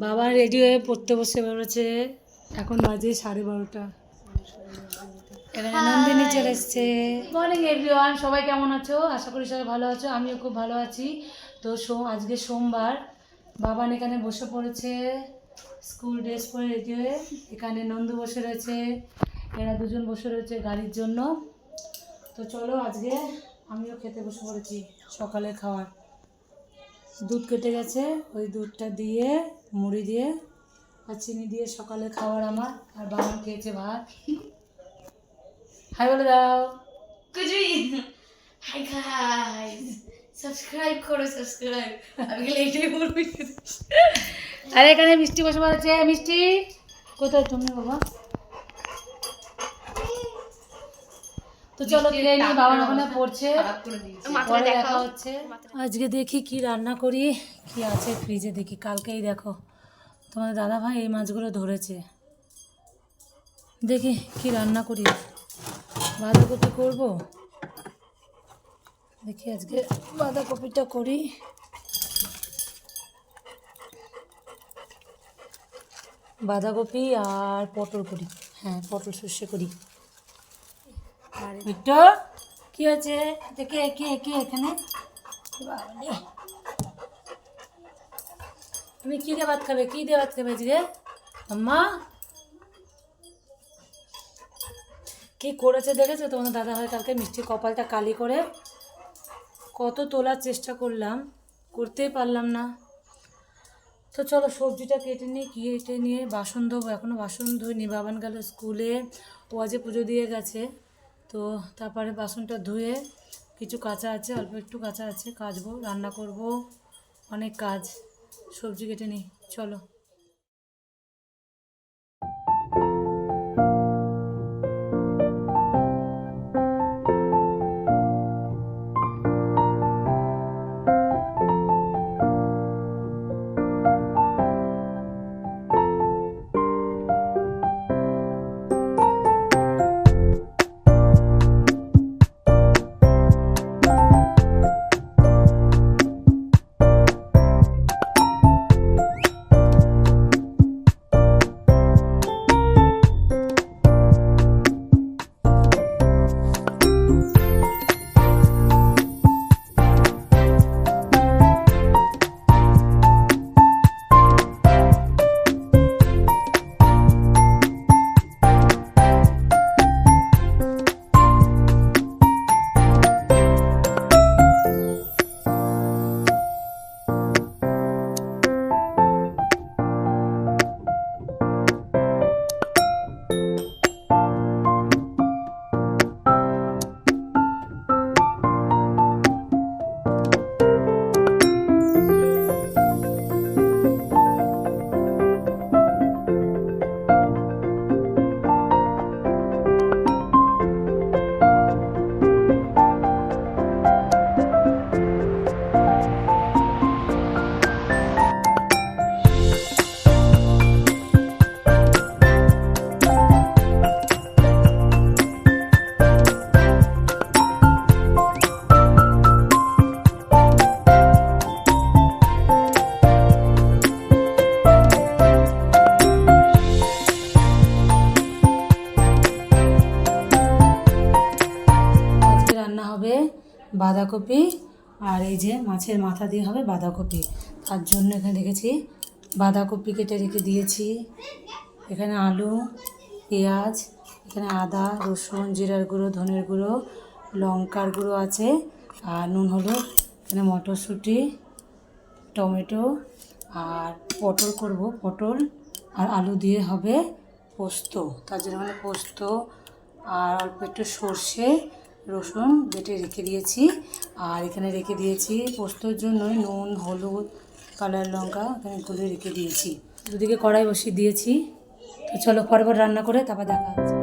বাবা রেডি হয়ে পড়তে বসে পড়েছে। এখন বাজে 12:30। এখানে নন্দিনী চলে এসছে। মর্নিং এভরিওয়ান, সবাই কেমন আছো? আশা করি সবাই ভালো আছো, আমিও খুব ভালো আছি। তো আজকে সোমবার, বাবান এখানে বসে পড়েছে স্কুল ড্রেস পরে রেডি হয়ে। এখানে নন্দু বসে রয়েছে, এরা দুজন বসে রয়েছে গাড়ির জন্য। তো চলো, আজকে আমিও খেতে বসে পড়েছি সকালের খাবার। দুধ কেটে গেছে, ওই দুধটা দিয়ে মুড়ি দিয়ে আর চিনি দিয়ে সকালে খাবার আমার। আর বাবা খেয়েছে ভাত। হাই বলে দাও। হাই গাইস, সাবস্ক্রাইব করো, সাবস্ক্রাইব। আমি গেলে এটাই বলবি। আর এখানে মিষ্টি বসে পড়েছে। মিষ্টি কোথায় তুমি বাবা? তো চলো খেয়ে নিই, বাবা ওখানে পড়ছে, পরে দেখা হচ্ছে। আজকে দেখি কি রান্না করি, কি আছে ফ্রিজে দেখি। কালকেই দেখো তোমাদের দাদা ভাই এই মাছগুলো ধরেছে, দেখি কি রান্না করি। বাঁধাকপি করব, দেখি আজকে বাঁধাকপিটা করি। বাঁধাকপি আর পটল করি। হ্যাঁ, পটল সর্ষে করি। আর একটু কি হয়েছে? কে কে কে এখানে? তুমি কি দিয়ে ভাত খাবে? কি দিয়ে ভাত খাবে আজকে আম্মা? কি করেছে দেখেছো তোমার দাদা ভাই কালকে? মিষ্টির কপালটা কালি করে কত তোলার চেষ্টা করলাম, করতেই পারলাম না। তো চলো সবজিটা কেটে নিই, কেটে নিয়ে বাসন ধোবো। এখনও বাসন ধুইনি, বাবান গেল স্কুলে, ও আজকে পুজো দিয়ে গেছে। তো তারপরে বাসনটা ধুয়ে কিছু কাঁচা আছে, অল্প একটু কাঁচা আছে, কাচবো, রান্না করব, অনেক কাজ। সবজি কেটে নিই, চলো। বাঁধাকপি আর এই যে মাছের মাথা দিয়ে হবে বাঁধাকপি। তার জন্য এখানে রেখেছি বাঁধাকপি, কেটে রেখে দিয়েছি। এখানে আলু, পেঁয়াজ, এখানে আদা, রসুন, জিরার গুঁড়ো, ধনের গুঁড়ো, লঙ্কার গুঁড়ো আছে, আর নুন হলুদ। এখানে মটরশুঁটি, টমেটো আর পটল করব, পটল আর আলু দিয়ে হবে পোস্ত। তার জন্য মানে পোস্ত আর অল্প একটু সর্ষে, রসুন বেটে রেখে দিয়েছি। আর এখানে রেখে দিয়েছি পোস্তর জন্য নুন, হলুদ, কালার লঙ্কা এখানে গুলে রেখে দিয়েছি। দুদিকে কড়াই বসিয়ে দিয়েছি। তো চলো ফটাফট রান্না করে তারপর দেখা হচ্ছে।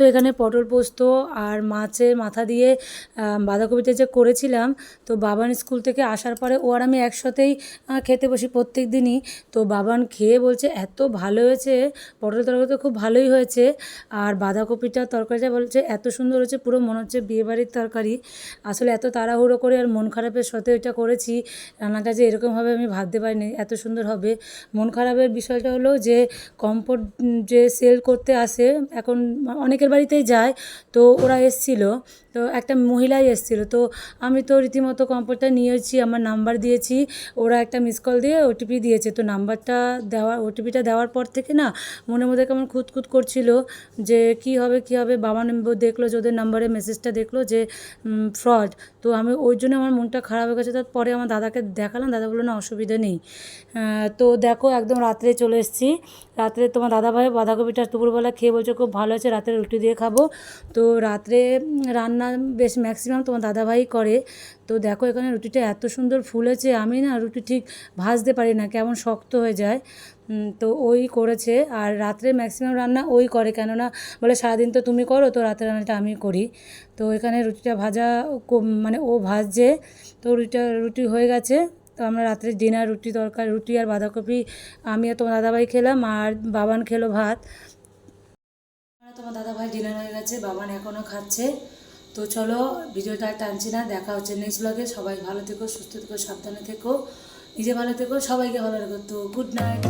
তো এখানে পটল পোস্ত আর মাছের মাথা দিয়ে বাঁধাকপিটা যে করেছিলাম, তো বাবান স্কুল থেকে আসার পরে ও আর আমি একসাথেই খেতে বসি প্রত্যেক দিনই। তো বাবান খেয়ে বলছে এত ভালো হয়েছে, পটল তরকারি তো খুব ভালোই হয়েছে, আর বাঁধাকপিটা তরকারিটা বলছে এত সুন্দর হয়েছে, পুরো মনে হচ্ছে বিয়েবাড়ির তরকারি। আসলে এত তাড়াহুড়ো করে আর মন খারাপের সাথে ওইটা করেছি, রান্নাটা যে এরকমভাবে আমি ভাবতে পারিনি এত সুন্দর হবে। মন খারাপের বিষয়টা হলো যে কম্পোট যে সেল করতে আসে এখন অনেকের বাড়িতেই যায়, তো ওরা এসছিল, তো একটা মহিলাই এসছিল, তো আমি তো রীতিমতো কম্পোটটা নিয়েছি, আমার নাম্বার দিয়েছি, ওরা একটা মিস কল দিয়ে ওটিপি দিয়েছে, তো নাম্বারটা দেওয়ার ওটিপিটা দেওয়ার পর থেকে না মনের মধ্যে কেমন খুঁতখুত করছিল যে কী হবে কী হবে। বাবা দেখলো যে ওদের নাম্বারে মেসেজটা দেখলো যে ফ্রড, তো আমি ওই জন্য আমার মনটা খারাপ হয়ে গেছে। তারপরে আমার দাদাকে দেখালাম, দাদা বললো না অসুবিধা নেই। তো দেখো একদম রাত্রে চলে এসেছি, রাত্রে তোমার দাদাভাই বাঁধাকপিটা দুপুরবেলা খেয়ে বলছে খুব ভালো হয়েছে, রাত্রে রুটি দিয়ে খাবো। তো রাত্রে রান্না বেশ ম্যাক্সিমাম তোমার দাদাভাই করে। তো দেখো এখানে রুটিটা এত সুন্দর ফুলেছে, আমি না রুটি ঠিক ভাজতে পারি না, কেমন শক্ত হয়ে যায়। তো ওই করেছে, আর রাত্রে ম্যাক্সিমাম রান্না ওই করে, কেননা বলে সারাদিন তো তুমি করো, তো রাতের রান্নাটা আমি করি। তো এখানে রুটিটা ভাজা মানে ও ভাজছে, তো রুটি হয়ে গেছে। তো আমরা রাত্রে ডিনার রুটি আর বাঁধাকপি আমি আর তোমার দাদাভাই খেলাম, আর বাবান খেলো ভাত। তোমার দাদাভাই ডিনার হয়ে গেছে, বাবান এখনও খাচ্ছে। তো চলো ভিডিওটা আর টানছি না, দেখা হচ্ছে নেক্সট ব্লগে। সবাই ভালো থেকো, সুস্থ থেকো, সাবধানে থেকো, নিজে ভালো থেকো, সবাইকে ভালো রেখো। তো গুড নাইট।